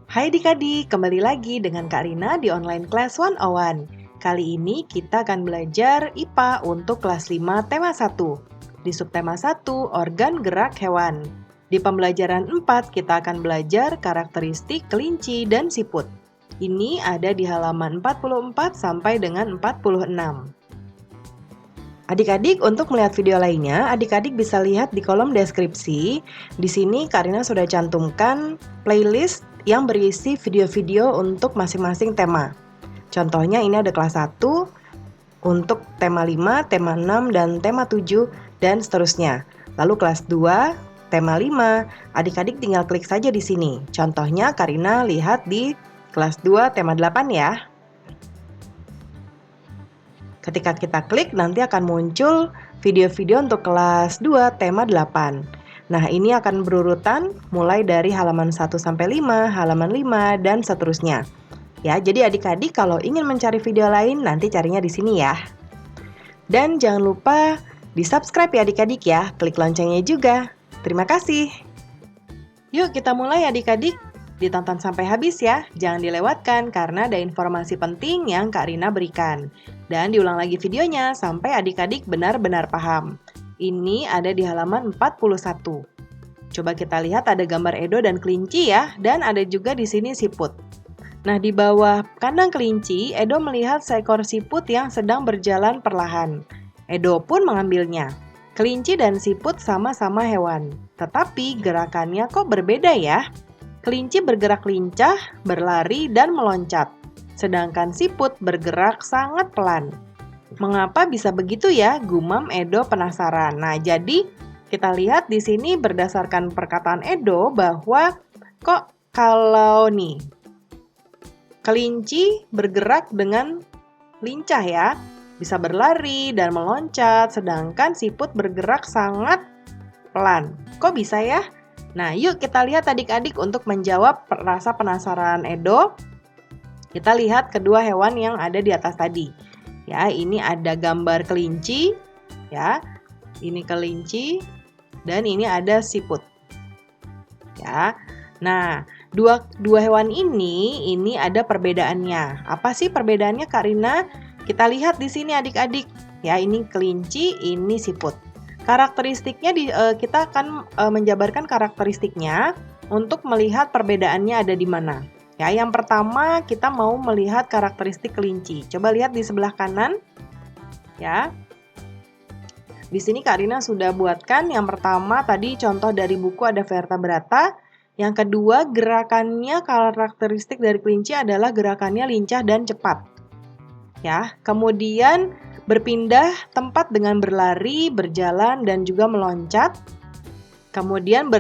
Hai adik-adik, kembali lagi dengan Kak Rina di Online Class 101. Kali ini kita akan belajar IPA untuk kelas 5 tema 1. Di subtema 1, organ gerak hewan. Di pembelajaran 4, kita akan belajar karakteristik kelinci dan siput. Ini ada di halaman 44 sampai dengan 46. Adik-adik, untuk melihat video lainnya, adik-adik bisa lihat di kolom deskripsi. Di sini Karina sudah cantumkan playlist yang berisi video-video untuk masing-masing tema. Contohnya ini ada kelas 1 untuk tema 5, tema 6, dan tema 7, dan seterusnya. Lalu kelas 2, tema 5, adik-adik tinggal klik saja di sini. Contohnya Karina lihat di kelas 2, tema 8 ya. Ketika kita klik, nanti akan muncul video-video untuk kelas 2, tema 8. Nah, ini akan berurutan mulai dari halaman 1 sampai 5, halaman 5, dan seterusnya. Ya, jadi adik-adik kalau ingin mencari video lain, nanti carinya di sini ya. Dan jangan lupa di-subscribe ya adik-adik ya, klik loncengnya juga. Terima kasih. Yuk kita mulai adik-adik. Ditonton sampai habis ya, jangan dilewatkan karena ada informasi penting yang Kak Rina berikan. Dan diulang lagi videonya sampai adik-adik benar-benar paham. Ini ada di halaman 41. Coba kita lihat ada gambar Edo dan kelinci ya, dan ada juga di sini siput. Nah, di bawah kandang kelinci, Edo melihat seekor siput yang sedang berjalan perlahan. Edo pun mengambilnya. Kelinci dan siput sama-sama hewan, tetapi gerakannya kok berbeda ya? Kelinci bergerak lincah, berlari, dan meloncat. Sedangkan siput bergerak sangat pelan. Mengapa bisa begitu ya? Gumam Edo penasaran. Nah, jadi kita lihat di sini berdasarkan perkataan Edo bahwa kok kalau nih kelinci bergerak dengan lincah ya, bisa berlari dan meloncat, sedangkan siput bergerak sangat pelan. Kok bisa ya? Nah, yuk kita lihat adik-adik untuk menjawab rasa penasaran Edo. Kita lihat kedua hewan yang ada di atas tadi. Ya, ini ada gambar kelinci, ya. Ini kelinci dan ini ada siput. Ya. Nah, dua hewan ini ada perbedaannya. Apa sih perbedaannya, Kak Rina? Kita lihat di sini adik-adik. Ya, ini kelinci, ini siput. Karakteristiknya kita akan menjabarkan karakteristiknya untuk melihat perbedaannya ada di mana. Ya, yang pertama kita mau melihat karakteristik kelinci. Coba lihat di sebelah kanan. Ya. Di sini Kak Rina sudah buatkan. Yang pertama tadi contoh dari buku ada vertebrata. Yang kedua gerakannya, karakteristik dari kelinci adalah gerakannya lincah dan cepat. Ya, kemudian berpindah tempat dengan berlari, berjalan, dan juga meloncat. Kemudian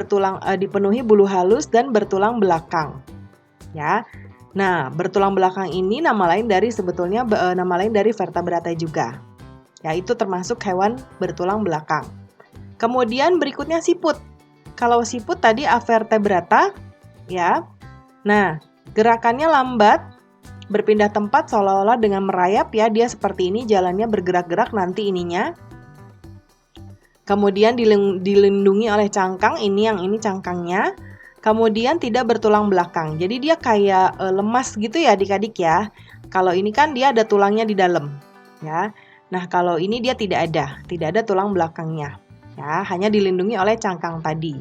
dipenuhi bulu halus dan bertulang belakang. Ya, nah bertulang belakang ini nama lain dari vertebrata juga. Ya, itu termasuk hewan bertulang belakang. Kemudian berikutnya siput. Kalau siput tadi avertebrata, ya. Nah, gerakannya lambat. Berpindah tempat seolah-olah dengan merayap ya, dia seperti ini jalannya bergerak-gerak nanti ininya. Kemudian dilindungi oleh cangkang, ini cangkangnya. Kemudian tidak bertulang belakang, jadi dia kayak lemas gitu ya adik-adik ya. Kalau ini kan dia ada tulangnya di dalam ya. Nah, kalau ini dia tidak ada tulang belakangnya ya, hanya dilindungi oleh cangkang tadi.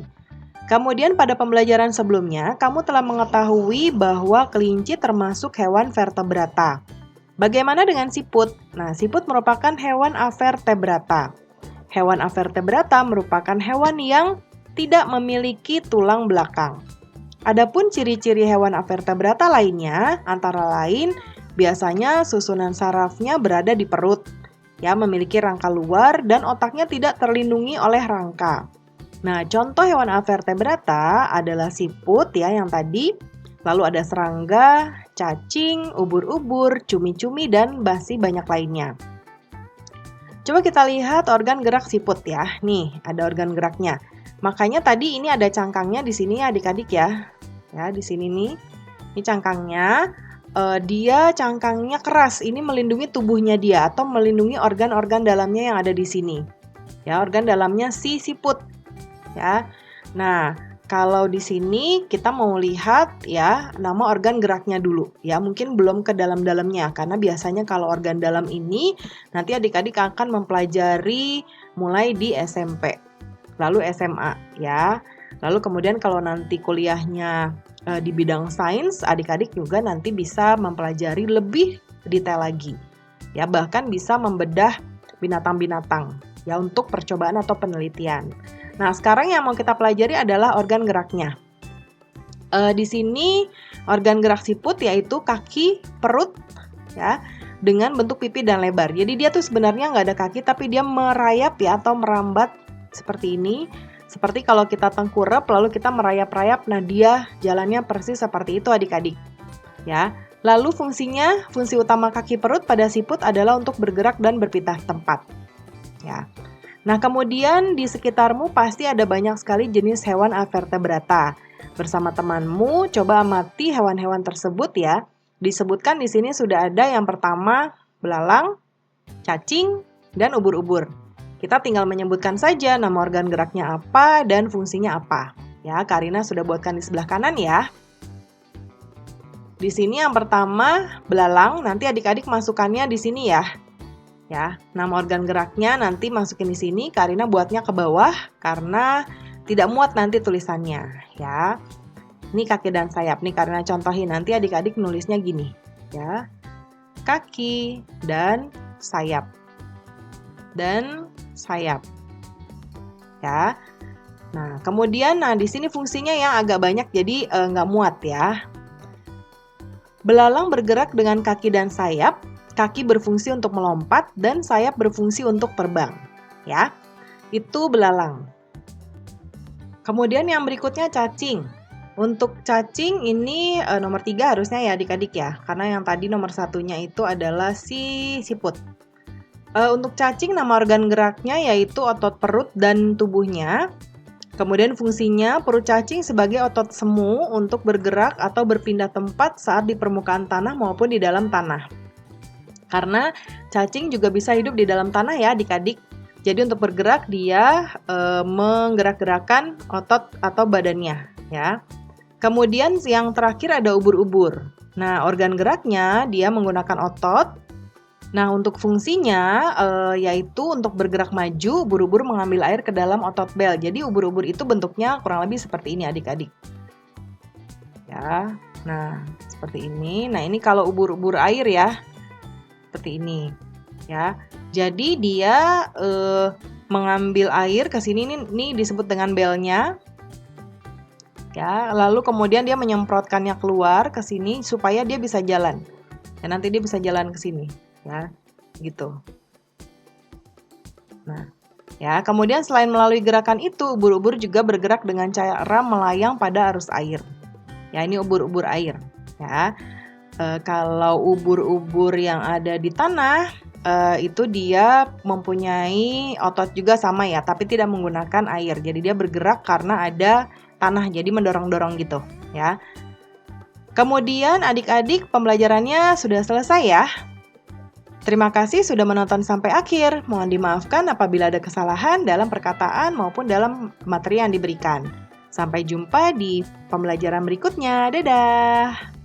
Kemudian pada pembelajaran sebelumnya, kamu telah mengetahui bahwa kelinci termasuk hewan vertebrata. Bagaimana dengan siput? Nah, siput merupakan hewan avertebrata. Hewan avertebrata merupakan hewan yang tidak memiliki tulang belakang. Adapun ciri-ciri hewan avertebrata lainnya, antara lain biasanya susunan sarafnya berada di perut, ya, memiliki rangka luar dan otaknya tidak terlindungi oleh rangka. Nah, contoh hewan avertebrata adalah siput ya yang tadi, lalu ada serangga, cacing, ubur-ubur, cumi-cumi, dan masih banyak lainnya. Coba kita lihat organ gerak siput ya. Nih, ada organ geraknya. Makanya tadi ini ada cangkangnya di sini adik-adik ya. Ya, di sini nih. Ini cangkangnya. Dia cangkangnya keras. Ini melindungi tubuhnya dia atau melindungi organ-organ dalamnya yang ada di sini. Ya, organ dalamnya si siput. Ya. Nah, kalau di sini kita mau lihat ya nama organ geraknya dulu ya, mungkin belum ke dalam-dalamnya karena biasanya kalau organ dalam ini nanti adik-adik akan mempelajari mulai di SMP, lalu SMA ya. Lalu kemudian kalau nanti kuliahnya di bidang sains, adik-adik juga nanti bisa mempelajari lebih detail lagi ya, bahkan bisa membedah binatang-binatang ya untuk percobaan atau penelitian. Nah, sekarang yang mau kita pelajari adalah organ geraknya. Di sini organ gerak siput yaitu kaki, perut, ya, dengan bentuk pipi dan lebar. Jadi dia tuh sebenarnya nggak ada kaki, tapi dia merayap ya atau merambat seperti ini. Seperti kalau kita tengkurap lalu kita merayap-rayap, nah dia jalannya persis seperti itu adik-adik. Ya. Lalu fungsi utama kaki perut pada siput adalah untuk bergerak dan berpindah tempat. Ya. Nah, kemudian di sekitarmu pasti ada banyak sekali jenis hewan avertebrata. Bersama temanmu, coba amati hewan-hewan tersebut ya. Disebutkan di sini sudah ada yang pertama, belalang, cacing, dan ubur-ubur. Kita tinggal menyebutkan saja nama organ geraknya apa dan fungsinya apa. Ya, Karina sudah buatkan di sebelah kanan ya. Di sini yang pertama, belalang. Nanti adik-adik masukkannya di sini ya. Ya, nama organ geraknya nanti masukin di sini. Karina buatnya ke bawah karena tidak muat nanti tulisannya, ya. Ini kaki dan sayap. Nih Karina contohin, nanti adik-adik nulisnya gini, ya. Kaki dan sayap. Dan sayap. Ya. Nah, kemudian di sini fungsinya yang agak banyak jadi nggak muat ya. Belalang bergerak dengan kaki dan sayap. Kaki berfungsi untuk melompat dan sayap berfungsi untuk terbang. Ya, itu belalang. Kemudian yang berikutnya cacing. Untuk cacing ini nomor 3 harusnya ya adik-adik ya. Karena yang tadi nomor 1-nya itu adalah si siput. Untuk cacing nama organ geraknya yaitu otot perut dan tubuhnya. Kemudian fungsinya perut cacing sebagai otot semu untuk bergerak atau berpindah tempat saat di permukaan tanah maupun di dalam tanah. Karena cacing juga bisa hidup di dalam tanah ya adik-adik. Jadi untuk bergerak dia menggerak-gerakan otot atau badannya ya. Kemudian yang terakhir ada ubur-ubur. Nah, organ geraknya dia menggunakan otot. Nah, untuk fungsinya yaitu untuk bergerak maju, ubur-ubur mengambil air ke dalam otot bel. Jadi ubur-ubur itu bentuknya kurang lebih seperti ini adik-adik. Ya. Nah, seperti ini. Nah, ini kalau ubur-ubur air ya. Seperti ini ya. Jadi dia mengambil air ke sini ini disebut dengan belnya. Ya, lalu kemudian dia menyemprotkannya keluar ke sini supaya dia bisa jalan. Ya, nanti dia bisa jalan ke sini ya. Gitu. Nah, ya, kemudian selain melalui gerakan itu, ubur-ubur juga bergerak dengan cara melayang pada arus air. Ya, ini ubur-ubur air ya. Kalau ubur-ubur yang ada di tanah, itu dia mempunyai otot juga sama ya, tapi tidak menggunakan air. Jadi dia bergerak karena ada tanah, jadi mendorong-dorong gitu ya. Kemudian adik-adik pembelajarannya sudah selesai ya. Terima kasih sudah menonton sampai akhir. Mohon dimaafkan apabila ada kesalahan dalam perkataan maupun dalam materi yang diberikan. Sampai jumpa di pembelajaran berikutnya. Dadah!